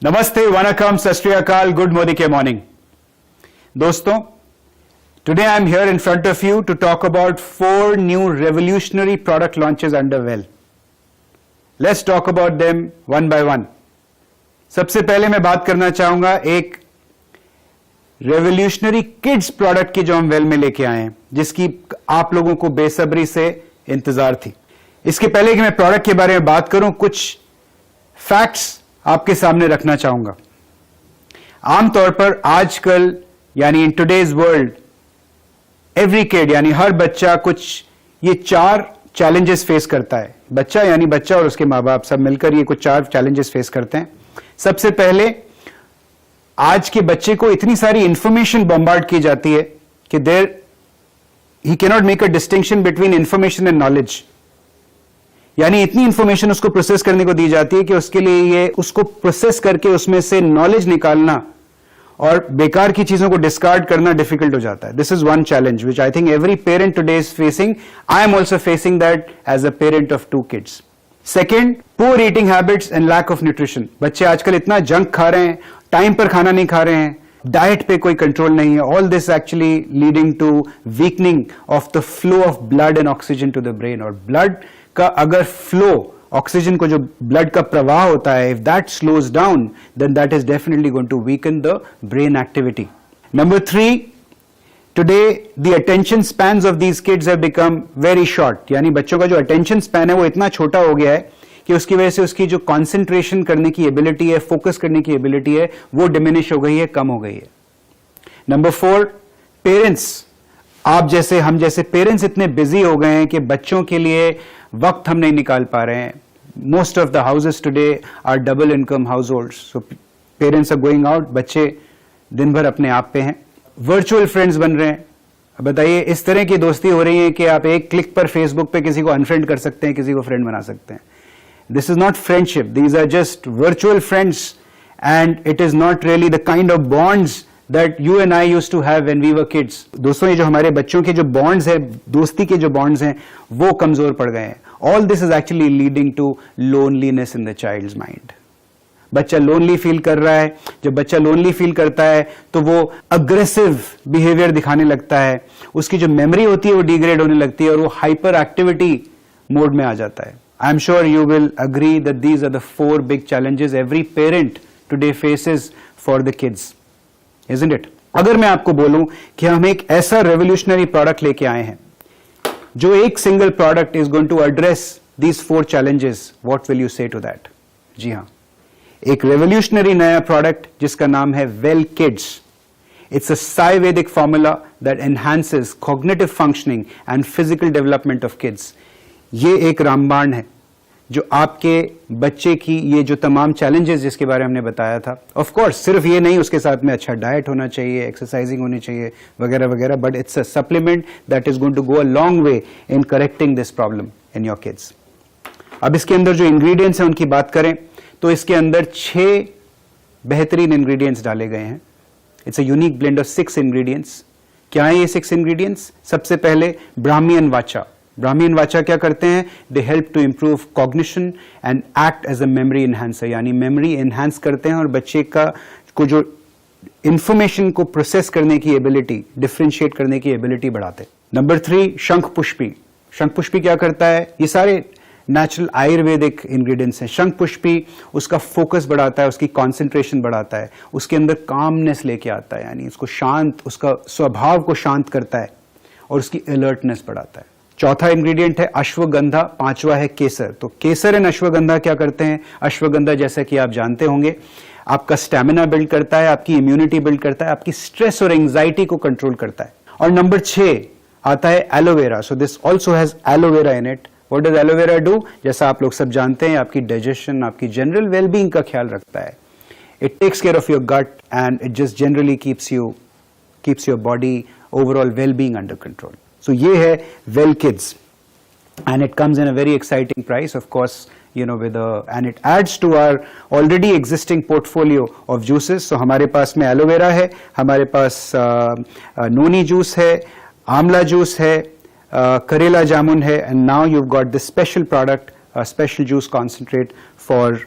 Namaste, Vanakkam, Sat Shri Akal, Good Modike morning. दोस्तों, today I am here in front of you to talk about 4 new revolutionary product launches under Well. Let's talk about them one by one. सबसे पहले मैं बात करना चाहूंगा एक revolutionary kids product की जो हम वेल में लेके आए हैं, जिसकी आप लोगों को बेसब्री से इंतजार थी. इसके पहले कि मैं प्रोडक्ट के बारे में बात करूं, कुछ फैक्ट्स आपके सामने रखना चाहूंगा. आमतौर पर आजकल यानी in today's world every kid यानी हर बच्चा कुछ ये 4 चैलेंजेस फेस करता है. बच्चा यानी बच्चा और उसके मां बाप सब मिलकर ये कुछ 4 चैलेंजेस फेस करते हैं. सबसे पहले आज के बच्चे को इतनी सारी इंफॉर्मेशन बॉम्बार्ड की जाती है कि ही cannot make a distinction between information and knowledge. यानी इतनी इंफॉर्मेशन उसको प्रोसेस करने को दी जाती है कि उसके लिए ये उसको प्रोसेस करके उसमें से नॉलेज निकालना और बेकार की चीजों को डिस्कार्ड करना डिफिकल्ट हो जाता है. This is one challenge which I think every parent today is facing. I am also facing that as a parent of 2 kids. Second, poor eating habits and lack of nutrition. बच्चे आजकल इतना junk खा रहे हैं, time पर खाना नहीं खा रहे हैं, डाइट पे कोई कंट्रोल नहीं है. All this actually leading to weakening of the flow of blood and oxygen to the brain. और ब्लड का अगर फ्लो, ऑक्सीजन को जो ब्लड का प्रवाह होता है, if that slows down then that is definitely going to weaken the brain activity. Number 3, today the attention spans of these kids have become very short. यानी बच्चों का जो अटेंशन स्पैन है वो इतना छोटा हो गया है कि उसकी वजह से उसकी जो कॉन्सेंट्रेशन करने की एबिलिटी है, फोकस करने की एबिलिटी है, वो डिमिनिश हो गई है, कम हो गई है. नंबर 4, पेरेंट्स, आप जैसे हम जैसे पेरेंट्स इतने बिजी हो गए हैं कि बच्चों के लिए वक्त हम नहीं निकाल पा रहे हैं. Most of the houses today are double income households. So parents are going out, बच्चे दिन भर अपने आप पे हैं, वर्चुअल फ्रेंड्स बन रहे हैं. बताइए, इस तरह की दोस्ती हो रही है कि आप एक क्लिक पर फेसबुक पे किसी को अनफ्रेंड कर सकते हैं, किसी को फ्रेंड बना सकते हैं. This is not friendship. These are just virtual friends, and it is not really the kind of bonds that you and I used to have when we were kids. दोस्तों, ये जो हमारे बच्चों के जो bonds हैं, दोस्ती के जो bonds हैं, वो कमजोर पड़ गए हैं. All this is actually leading to loneliness in the child's mind. बच्चा लोनली फील कर रहा है. जब बच्चा लोनली फील करता है तो वो अग्रेसिव बिहेवियर दिखाने लगता है. उसकी जो मेमोरी होती है वो डिग्रेड होने लगती है और वो हाइपर एक्टिविटी मोड में आ जाता है. I'm sure you will agree that these are the 4 big challenges every parent today faces for the kids, isn't it? अगर मैं आपको बोलूं कि हम एक ऐसा revolutionary product लेके आए हैं जो एक single product is going to address these 4 challenges, what will you say to that? जी हाँ, एक revolutionary नया product जिसका नाम है Well Kids. It's a Ayurvedic formula that enhances cognitive functioning and physical development of kids. ये एक रामबाण है जो आपके बच्चे की ये जो तमाम चैलेंजेस जिसके बारे में हमने बताया था, ऑफ कोर्स सिर्फ ये नहीं, उसके साथ में अच्छा डाइट होना चाहिए, एक्सरसाइजिंग होनी चाहिए वगैरह वगैरह, but it's a supplement that is going to go a long way in correcting this problem in your kids. अब इसके अंदर जो इंग्रेडिएंट्स हैं उनकी बात करें तो इसके अंदर 6 बेहतरीन इंग्रेडिएंट्स डाले गए हैं. It's a unique blend of 6 ingredients. क्या है ये 6 इंग्रेडिएंट्स? सबसे पहले ब्राह्मी एंड वाचा. ब्राह्मी एंड वाचा क्या करते हैं? They help to improve cognition and act as a memory enhancer. यानी मेमोरी एनहांस करते हैं और बच्चे को जो इंफॉर्मेशन को प्रोसेस करने की एबिलिटी, डिफरेंशिएट करने की एबिलिटी बढ़ाते हैं. नंबर 3, शंख पुष्पी. शंख पुष्पी क्या करता है? ये सारे नेचुरल आयुर्वेदिक इंग्रेडिएंट्स हैं. शंख पुष्पी उसका फोकस बढ़ाता है, उसकी कॉन्सेंट्रेशन बढ़ाता है, उसके अंदर कामनेस लेके आता है, यानी उसको शांत, उसका स्वभाव को शांत करता है और उसकी अलर्टनेस बढ़ाता है. चौथा इंग्रेडिएंट है अश्वगंधा, 5वां है केसर. तो केसर एंड अश्वगंधा क्या करते हैं? अश्वगंधा जैसा कि आप जानते होंगे आपका स्टैमिना बिल्ड करता है, आपकी इम्यूनिटी बिल्ड करता है, आपकी स्ट्रेस और एंजाइटी को कंट्रोल करता है. और नंबर 6 आता है aloe vera. So this also has aloe vera in it. What does aloe vera do? जैसा आप लोग सब जानते हैं, आपकी डाइजेशन, आपकी जनरल वेलबींग का ख्याल रखता है. It takes care of your gut and it just generally keeps your body overall wellbeing under control. So ये है Well Kids and it comes in a very exciting price, of course, you know, and it adds to our already existing portfolio of juices. So हमारे पास में aloe vera है, हमारे पास noni juice है, Amla juice है, करेला जामुन है, and now you've got this special product, a special juice concentrate for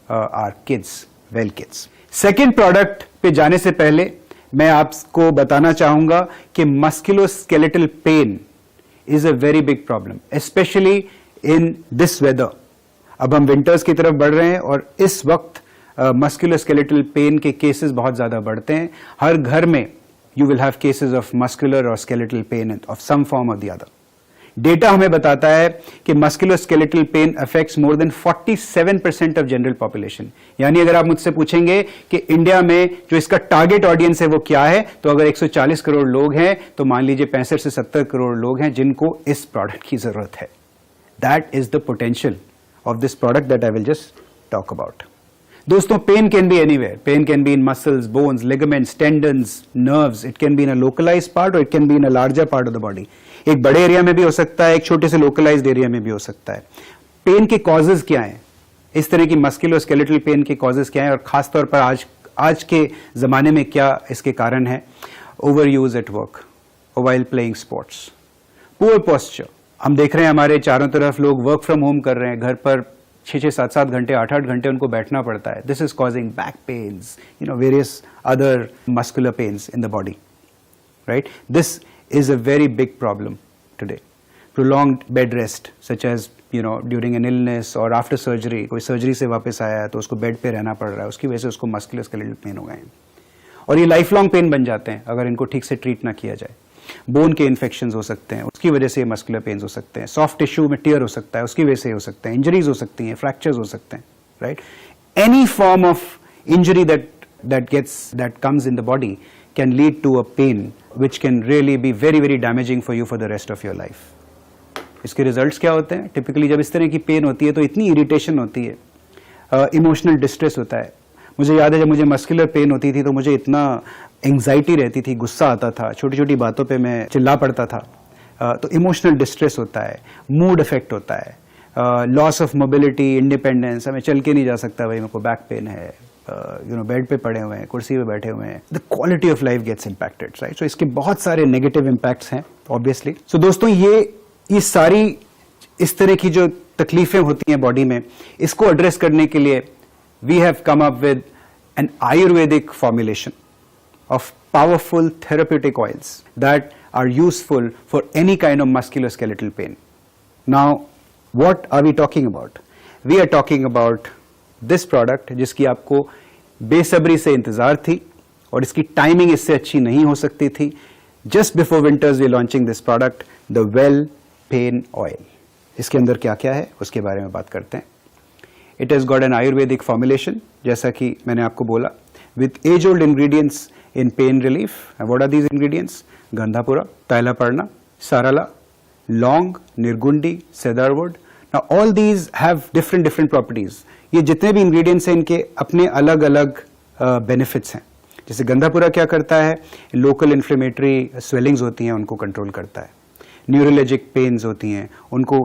our kids. Well kids. Second product पे जाने से पहले मैं आपको बताना चाहूंगा कि musculoskeletal pain is a very big problem, specially in this weather. अब हम विंटर्स की तरफ बढ़ रहे हैं और इस वक्त मस्कुलोस्केलेटल पेन के केसेस बहुत ज्यादा बढ़ते हैं। हर घर में you will have cases of muscular और skeletal pain of some form of the other. Data हमें बताता है कि musculoskeletal pain affects more than 47% of general population. यानी अगर आप मुझसे पूछेंगे कि इंडिया में जो इसका टारगेट ऑडियंस है वो क्या है, तो अगर 140 करोड़ लोग हैं तो मान लीजिए 65 से 70 करोड़ लोग हैं जिनको इस प्रोडक्ट की जरूरत है। That is the potential of this product that I will just talk about. दोस्तों, pain can be anywhere. Pain can be in muscles, bones, ligaments, tendons, nerves. It can be in a localized part or it can be in a larger part of the body. एक बड़े area में भी हो सकता है, एक छोटे से लोकलाइज्ड एरिया में भी हो सकता है. पेन के कॉजेज क्या हैं? इस तरह की मस्कुलोस्केलेटल पेन के कॉजेज क्या हैं और खासतौर पर आज के जमाने में क्या इसके कारण है? Over use at work, while playing sports, poor posture. हम देख रहे हैं हमारे चारों तरफ लोग वर्क फ्रॉम होम कर रहे हैं, घर पर 6-6, 7-7 घंटे, 8-8 घंटे उनको बैठना पड़ता है. This is causing back pains, various other muscular pains in the body, right? This is a very big problem today. Prolonged bed rest, such as during an illness or after surgery. कोई surgery से वापस आया है तो उसको bed पे रहना पड़ रहा है, उसकी वजह से उसको मस्कुलोस्केलेटल पेन हो गए हैं और ये लाइफ लॉन्ग पेन बन जाते हैं अगर इनको ठीक से ट्रीट ना किया जाए. बोन के इन्फेक्शंस हो सकते हैं, उसकी वजह से मस्कुलर पेन्स हो सकते हैं. सॉफ्ट टिश्यू में टियर हो सकता है, उसकी वजह से हो सकते हैं. इंजरीज हो सकती हैं, फ्रैक्चर्स हो सकते हैं, right? Any form of injury that comes in the body can lead to a pain which can really be very very damaging for you for the rest of your life. इसके results क्या होते हैं? Typically जब इस तरह की pen होती है तो इतनी इरिटेशन होती है, इमोशनल डिस्ट्रेस होता है. मुझे याद है जब मुझे मस्कुलर पेन होती थी तो मुझे इतना एंग्जाइटी रहती थी, गुस्सा आता था, छोटी छोटी बातों पे मैं चिल्ला पड़ता था. तो इमोशनल डिस्ट्रेस होता है, मूड इफेक्ट होता है, लॉस ऑफ मोबिलिटी, इंडिपेंडेंस. हमें चल के नहीं जा सकता, भाई मेरे को बैक पेन है, बेड पे पड़े हुए हैं, कुर्सी पे बैठे हुए हैं. The quality of life gets impacted, right? So इसके बहुत सारे नेगेटिव इम्पैक्ट्स हैं ऑब्वियसली. सो दोस्तों, ये सारी इस तरह की जो तकलीफें होती हैं बॉडी में, इसको एड्रेस करने के लिए we have come up with an ayurvedic formulation of powerful therapeutic oils that are useful for any kind of musculoskeletal pain. Now, what are we talking about? We are talking about this product जिसकी आपको बेसब्री से इंतजार थी और इसकी timing इससे अच्छी नहीं हो सकती थी. Just before winters we are launching this product, the Well Pain Oil. इसके अंदर क्या क्या है उसके बारे में बात करते हैं. It has got an Ayurvedic formulation, जैसा कि मैंने आपको बोला, with age-old ingredients in pain relief. And what are these ingredients? Gandhapura, Tailaparna, Sarala, Long, Nirgundi, Cedarwood. Now all these have different properties. ये जितने भी ingredients हैं इनके अपने अलग अलग benefits हैं. जैसे गंधापुरा क्या करता है? Local inflammatory swellings होती हैं उनको control करता है. Neurologic pains होती हैं उनको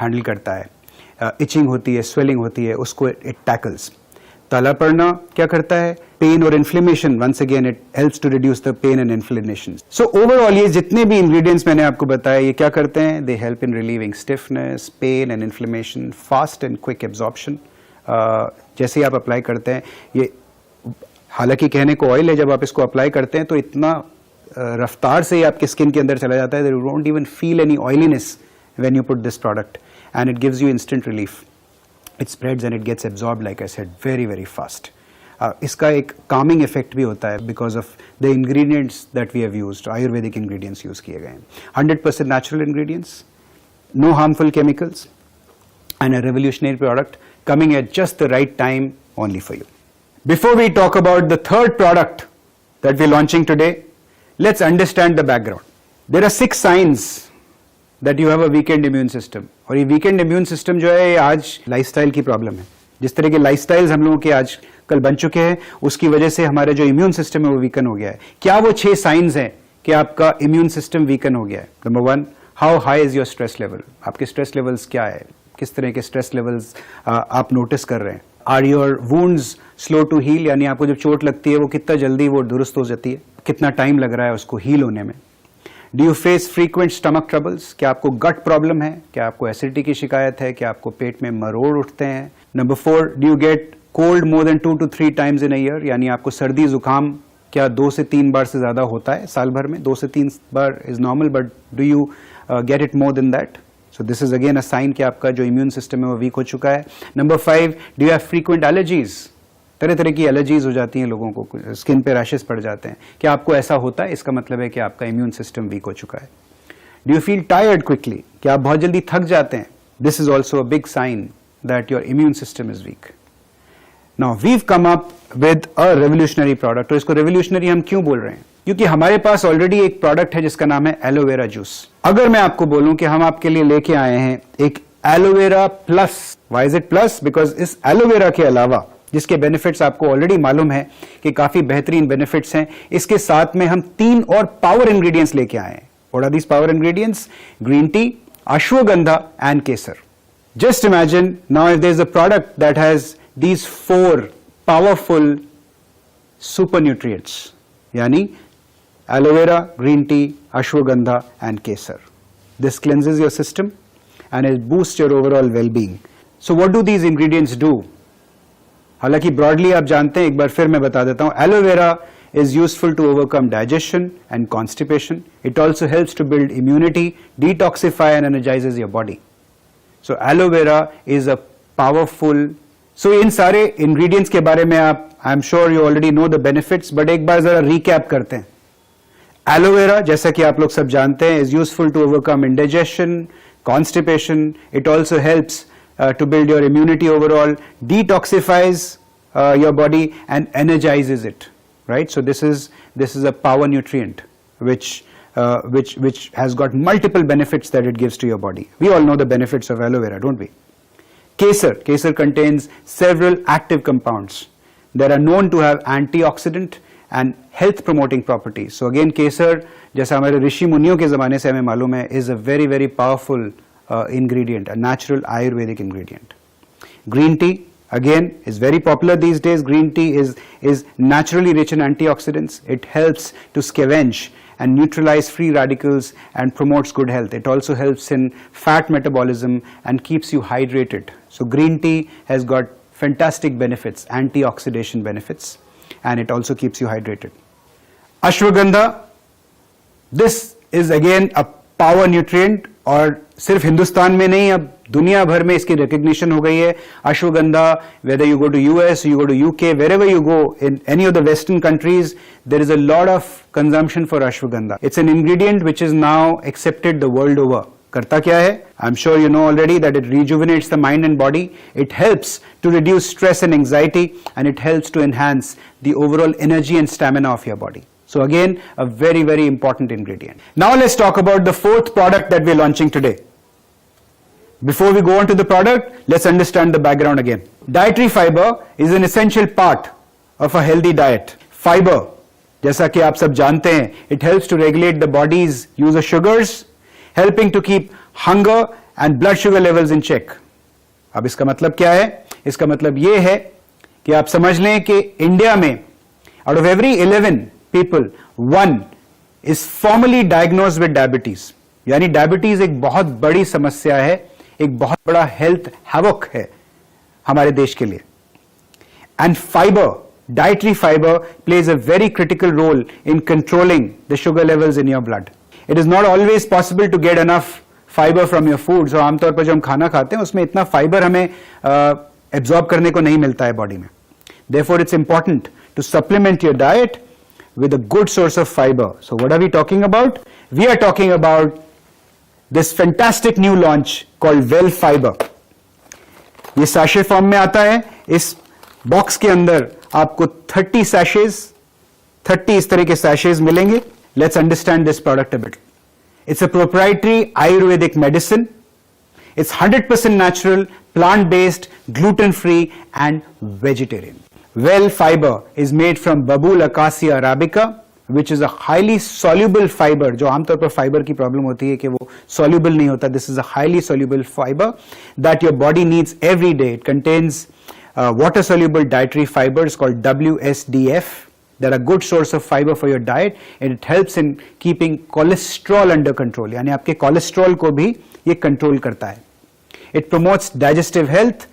handle करता है. Itching होती है, swelling होती है, उसको it tackles. तालापर्ना क्या करता है? पेन और inflammation. Once again it helps to reduce the pain and inflammation. So overall ये जितने भी इंग्रेडिएंट्स मैंने आपको बताया ये क्या करते हैं? They help in relieving stiffness, pain and inflammation, fast and quick absorption. जैसे ही आप अप्लाई करते हैं, ये हालांकि कहने को ऑयल है, जब आप इसको अप्लाई करते हैं तो इतना रफ्तार से आपके स्किन के अंदर चला जाता है, you don't even feel any oiliness when you put this product and it gives you instant relief. It spreads and it gets absorbed, like I said, very very fast. इसका एक calming effect भी होता है because of the ingredients that we have used. Ayurvedic ingredients use किए गए हैं. 100% natural ingredients, no harmful chemicals, and a revolutionary product coming at just the right time only for you. Before we talk about the third product that we're launching today, let's understand the background. There are 6 signs that you have a weakened immune system. और ये weakened immune system जो है ये आज lifestyle की problem है. जिस तरह के लाइफस्टाइल्स हम लोगों के आज कल बन चुके हैं उसकी वजह से हमारा जो इम्यून सिस्टम है वो वीकन हो गया है. क्या वो 6 साइंस हैं कि आपका इम्यून सिस्टम वीकन हो गया है? Number 1, how high is your stress level. आपके स्ट्रेस लेवल्स क्या है? किस तरह के स्ट्रेस लेवल्स आप नोटिस कर रहे हैं? Are your wounds slow to heal, यानी आपको जब चोट लगती है वो कितना जल्दी वो दुरुस्त हो जाती है, कितना टाइम लग रहा है उसको हील होने में? Do you face frequent stomach troubles? क्या आपको गट प्रॉब्लम है? क्या आपको एसिडिटी की शिकायत है? क्या आपको पेट में मरोड़ उठते हैं? Number 4, do you get cold more than 2 to 3 times in a year, यानी आपको सर्दी जुकाम क्या 2 से 3 बार से ज्यादा होता है साल भर में? 2 से 3 बार is normal, but do you get it more than that? So this is again a sign कि आपका जो इम्यून सिस्टम है वो वीक हो चुका है. Number 5, do you have frequent allergies? तरह तरह की एलर्जीज हो जाती हैं लोगों को, स्किन पे रैशेस पड़ जाते हैं. क्या आपको ऐसा होता है? इसका मतलब है कि आपका इम्यून सिस्टम वीक हो चुका है. Do you feel tired quickly? क्या आप बहुत जल्दी थक जाते हैं? This is also a big sign that your immune system is weak. Now we've come up with a revolutionary product. और इसको revolutionary हम क्यों बोल रहे हैं? क्योंकि हमारे पास ऑलरेडी एक प्रोडक्ट है जिसका नाम है एलोवेरा जूस. अगर मैं आपको बोलूं कि हम आपके लिए लेके आए हैं एक aloe vera plus. Why is it plus? Because इस एलोवेरा के अलावा जिसके बेनिफिट्स आपको ऑलरेडी मालूम है कि काफी बेहतरीन बेनिफिट्स हैं, इसके साथ में हम 3 और पावर इंग्रेडिएंट्स लेके आए हैं. What are these power ingredients? Green tea, ashwagandha and kesar. Just imagine now if there is a product that has these 4 powerful super nutrients, yani aloe vera, green tea, ashwagandha and kesar. This cleanses your system and it boosts your overall well-being. So what do these ingredients do? हालांकि broadly आप जानते हैं, एक बार फिर मैं बता देता हूं. Aloe vera is useful to overcome digestion and constipation. It also helps to build immunity, detoxify and energizes your body. So aloe vera is a powerful. So इन सारे इंग्रेडिएंट्स के बारे में आप, I am sure you already know the benefits, but एक बार जरा recap करते हैं. Aloe vera, जैसा कि आप लोग सब जानते हैं, is useful to overcome indigestion, constipation. It also helps to build your immunity overall, detoxifies your body and energises it. Right? So this is a power nutrient which has got multiple benefits that it gives to your body. We all know the benefits of aloe vera, don't we? Kesar contains several active compounds that are known to have antioxidant and health promoting properties. So again, kesar, जैसा हमारे ऋषि मुनियों के जमाने से हमें मालूम है, is a very very powerful ingredient, a natural Ayurvedic ingredient. Green tea again is very popular these days. Green tea is naturally rich in antioxidants. It helps to scavenge and neutralize free radicals and promotes good health. It also helps in fat metabolism and keeps you hydrated. So green tea has got fantastic benefits, antioxidant benefits, and it also keeps you hydrated. Ashwagandha, this is again a power nutrient, और सिर्फ हिंदुस्तान में नहीं, अब दुनिया भर में इसकी recognition हो गई है. Ashwagandha, whether you go to US, you go to UK, wherever you go in any of the Western countries, there is a lot of consumption for ashwagandha. It's an ingredient which is now accepted the world over. करता क्या है? I'm sure you know already that it rejuvenates the mind and body. It helps to reduce stress and anxiety, and it helps to enhance the overall energy and stamina of your body. So again, a very very important ingredient. Now let's talk about the 4th product that we're launching today. Before we go on to the product, let's understand the background again. Dietary fiber is an essential part of a healthy diet. Fiber, जैसा कि आप सब जानते हैं, it helps to regulate the body's use of sugars, helping to keep hunger and blood sugar levels in check. अब इसका मतलब क्या है? इसका मतलब ये है कि आप समझ लें कि इंडिया में out of every 11 people, 1 is formally diagnosed with diabetes. यानी डायबिटीज एक बहुत बड़ी समस्या है, एक बहुत बड़ा हेल्थ हैवॉक है हमारे देश के लिए. And fibre, dietary fibre plays a very critical role in controlling the sugar levels in your blood. It is not always possible to get enough fibre from your food. So आमतौर पर जो हम खाना खाते हैं उसमें इतना फाइबर हमें एब्जॉर्ब करने को नहीं मिलता है बॉडी में. Therefore, it's important to supplement your diet with a good source of fiber. So what are we talking about? We are talking about this fantastic new launch called Well Fiber. ये sachet form में आता है. इस box के अंदर आपको 30 sachets, 30 इस तरह के sachets मिलेंगे. Let's understand this product a bit. It's a proprietary Ayurvedic medicine. It's 100% natural, plant-based, gluten-free and vegetarian. Well Fiber is made from Babul Acacia arabica, which is a highly soluble fiber. जो आमतौर पर fibre की problem होती है कि वो soluble नहीं होता. This is a highly soluble fiber that your body needs every day. It contains water-soluble dietary fibers called WSDF. They're a good source of fiber for your diet, and it helps in keeping cholesterol under control. यानी आपके cholesterol को भी ये control करता है. It promotes digestive health,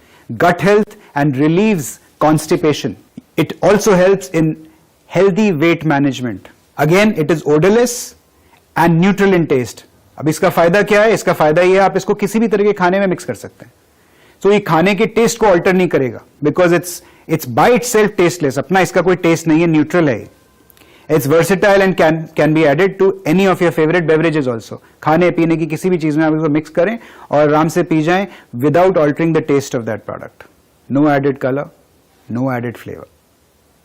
gut health, and relieves constipation. It also helps in healthy weight management. Again, it is odorless and neutral in taste. अब इसका फायदा क्या है? इसका फायदा ये है आप इसको किसी भी तरह के खाने में मिक्स कर सकते हैं. तो ये खाने के टेस्ट को ऑल्टर नहीं करेगा, because it's by itself tasteless. अपना इसका कोई टेस्ट नहीं है, न्यूट्रल है. It's versatile and can be added to any of your favourite beverages also. खाने पीने की किसी भी चीज में आप इसको मिक्स करें और आराम से पी जाएं without altering the taste of that product. No added colour, no added flavour.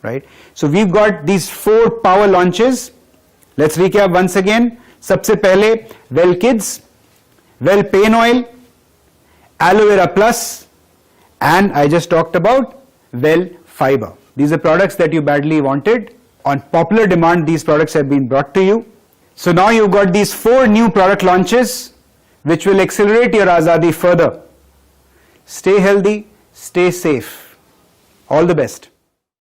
Right? So we've got these 4 power launches. Let's recap once again. सबसे पहले Well Kids, Well Pain Oil, Aloe Vera Plus, and I just talked about Well Fiber. These are products that you badly wanted. On popular demand, these products have been brought to you. So now you've got these 4 new product launches which will accelerate your Azadi further. Stay healthy, stay safe. All the best.